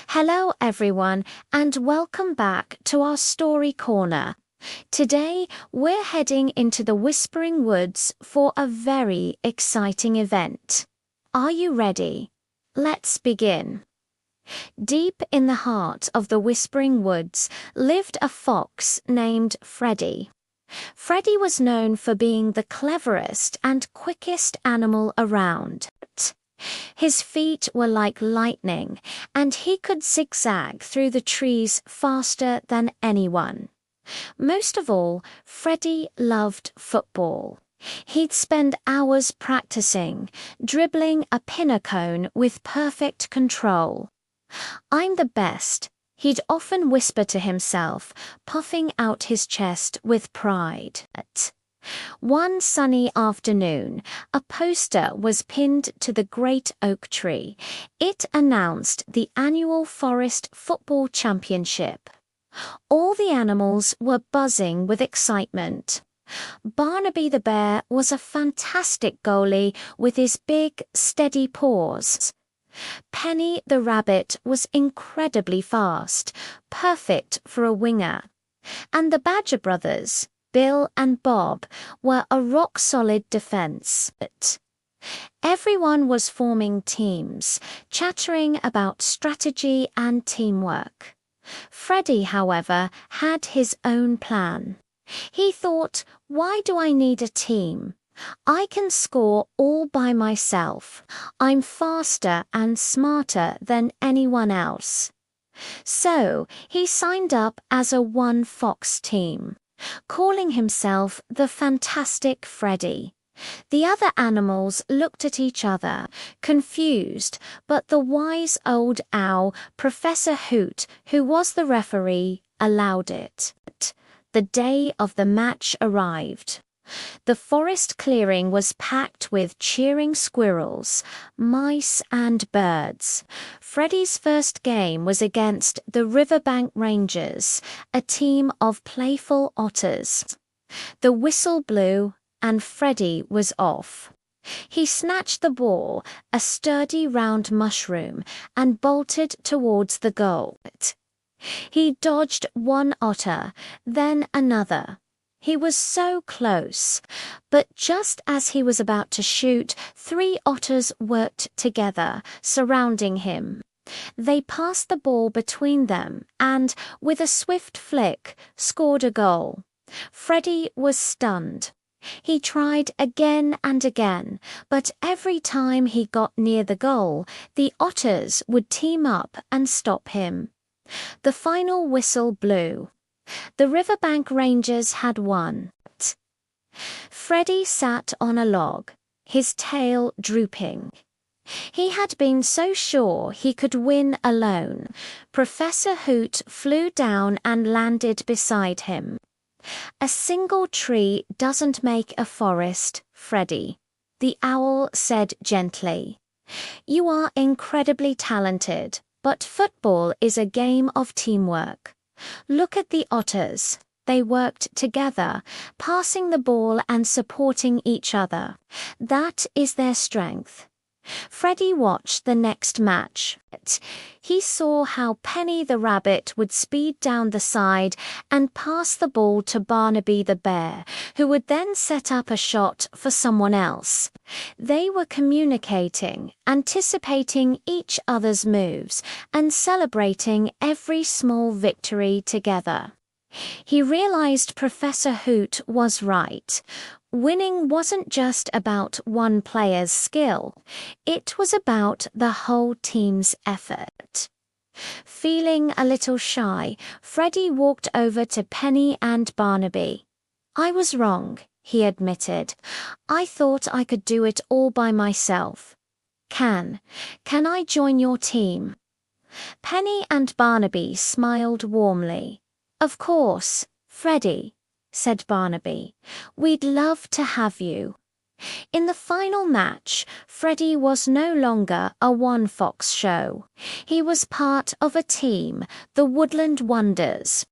Hello everyone, and welcome back to our story corner. Today we're heading into the Whispering Woods for a very exciting event. Are you ready? Let's begin. Deep in the heart of the Whispering Woods lived a fox named Freddy. Freddy was known for being the cleverest and quickest animal around. His feet were like lightning, and he could zigzag through the trees faster than anyone. Most of all, Freddy loved football. He'd spend hours practicing, dribbling a pinner cone with perfect control. "I'm the best," he'd often whisper to himself, puffing out his chest with pride. One sunny afternoon, a poster was pinned to the great oak tree. It announced the annual Forest Football Championship. All the animals were buzzing with excitement. Barnaby the bear was a fantastic goalie with his big, steady paws. Penny the rabbit was incredibly fast, perfect for a winger. And the Badger brothers, Bill and Bob, were a rock-solid defense. Everyone was forming teams, chattering about strategy and teamwork. Freddy, however, had his own plan. He thought, "Why do I need a team? I can score all by myself. I'm faster and smarter than anyone else." So he signed up as a one-fox team, calling himself the Fantastic Freddy. The other animals looked at each other, confused, but the wise old owl, Professor Hoot, who was the referee, allowed it. The day of the match arrived. The forest clearing was packed with cheering squirrels, mice, and birds. Freddy's first game was against the Riverbank Rangers, a team of playful otters. The whistle blew, and Freddy was off. He snatched the ball, a sturdy round mushroom, and bolted towards the goal. He dodged one otter, then another. He was so close, but just as he was about to shoot, 3 otters worked together, surrounding him. They passed the ball between them and, with a swift flick, scored a goal. Freddy was stunned. He tried again and again, but every time he got near the goal, the otters would team up and stop him. The final whistle blew. The Riverbank Rangers had won. Freddy sat on a log, his tail drooping. He had been so sure he could win alone. Professor Hoot flew down and landed beside him. "A single tree doesn't make a forest, Freddy," the owl said gently. "You are incredibly talented, but football is a game of teamwork. Look at the otters. They worked together, passing the ball and supporting each other. That is their strength." Freddy watched the next match. He saw how Penny the rabbit would speed down the side and pass the ball to Barnaby the bear, who would then set up a shot for someone else. They were communicating, anticipating each other's moves, and celebrating every small victory together. He realized Professor Hoot was right. Winning wasn't just about one player's skill. It was about the whole team's effort. Feeling a little shy, Freddy walked over to Penny and Barnaby. "I was wrong," he admitted. "I thought I could do it all by myself. Can I join your team?" Penny and Barnaby smiled warmly. "Of course, Freddy," said Barnaby. "We'd love to have you." In the final match, Freddy was no longer a one-fox show. He was part of a team, the Woodland Wonders.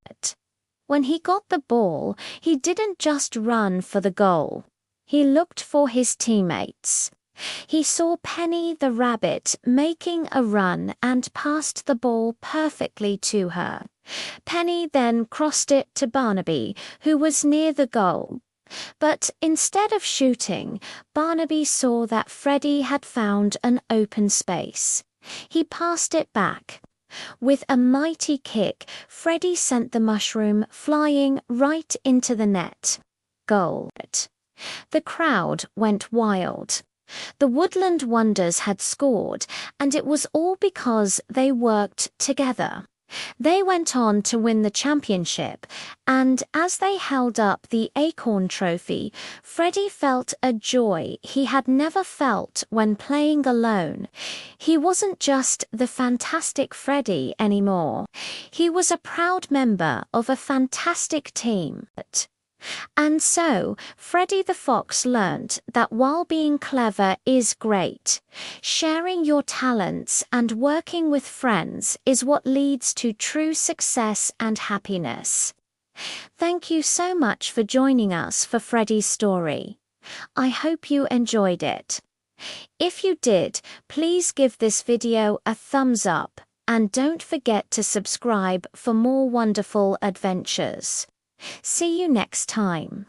When he got the ball, he didn't just run for the goal. He looked for his teammates. He saw Penny the rabbit making a run and passed the ball perfectly to her. Penny then crossed it to Barnaby, who was near the goal. But instead of shooting, Barnaby saw that Freddy had found an open space. He passed it back. With a mighty kick, Freddy sent the mushroom flying right into the net. Goal. The crowd went wild. The Woodland Wonders had scored, and it was all because they worked together. They went on to win the championship, and as they held up the acorn trophy, Freddy felt a joy he had never felt when playing alone. He wasn't just the fantastic Freddy anymore. He was a proud member of a fantastic team. And so, Freddy the Fox learnt that while being clever is great, sharing your talents and working with friends is what leads to true success and happiness. Thank you so much for joining us for Freddy's story. I hope you enjoyed it. If you did, please give this video a thumbs up and don't forget to subscribe for more wonderful adventures. See you next time.